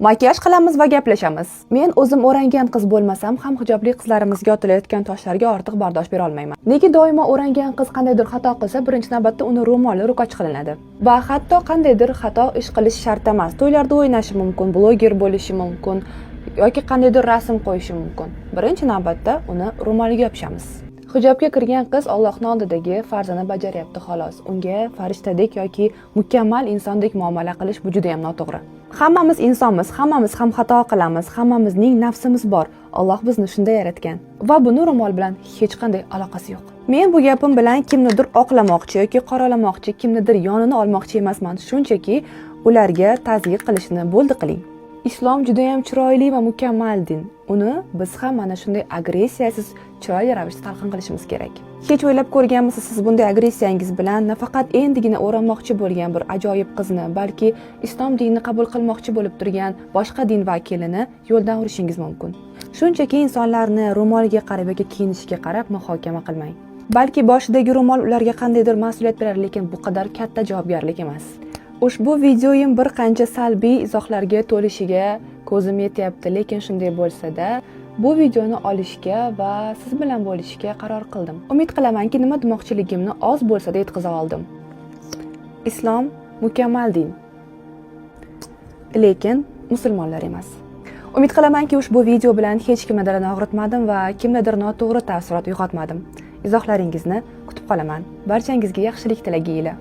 Makiyaj qilamiz va gaplashamiz. Men o'zim o'rangan qiz bo'lmasam ham hijobli qizlarimizga otilayotgan toshlarga ortiq bardosh bera olmayman. Nega doimo o'rangan qiz qandaydir xato qilsa, birinchi navbatda uni ro'moli ro'kach qilinadi. Va hatto qandaydir xato ish qilish shart emas. To'ylarda o'ynashi mumkin, bloger bo'lishi mumkin yoki qandaydir rasm qo'yishi mumkin. Birinchi navbatda uni ro'moliga yopishamiz. Hijobga kirgan qiz Allohning oldidagi farzini bajaryapti xolos. Unga farishtadek yoki mukammal insondek muomala qilish bu juda ham noto'g'ri. Hammamiz insonmiz, hammamiz ham xato qilamiz, hammamizning nafsimiz bor. Alloh bizni shunday yaratgan va buni ro'mol bilan hech qanday aloqasi yo'q. Men bu gapim bilan kimnidir oqlamoqchi yoki qoralamoqchi, kimnidir yonini olmoqchi emasman. Shunchaki ularga tazyiq qilishni bo'ldi qiling. Islom juda ham chiroyli va mukammal din. Uni biz ham mana shunday agressiyasiz, chiroyli ravishda talqin qilishimiz kerak. Hech o'ylab ko'rganmisiz siz bunday agressiyangiz bilan nafaqat endigina o'ranmoqchi bo'lgan bir ajoyib qizni, balki islom dinini qabul qilmoqchi bo'lib turgan boshqa din vakilini yo'ldan urishingiz mumkin. Shunchaki insonlarni ro'moliga qarab yoki kiyinishiga qarab muhokama qilmang. Balki boshidagi ro'mol ularga qandaydir mas'uliyat berar, lekin bu qadar katta javobgarlik emas. Ushbu videoyim bir qancha salbiy izohlarga to'lishiga ko'zim yetyapti, lekin shunday bo'lsa-da, bu videoni olishga va siz bilan bo'lishga qaror qildim. Umid qilamanki, nima demoqchiligimni oz bo'lsa-da yetkaza oldim. Islom mukammal din. Lekin musulmonlar emas. Umid qilamanki, ushbu video bilan hech kimni dilini og'ritmadim va kimnidir noto'g'ri taassurot uyg'otmadim. Izohlaringizni kutib qolaman. Barchangizga yaxshilik tilagayla.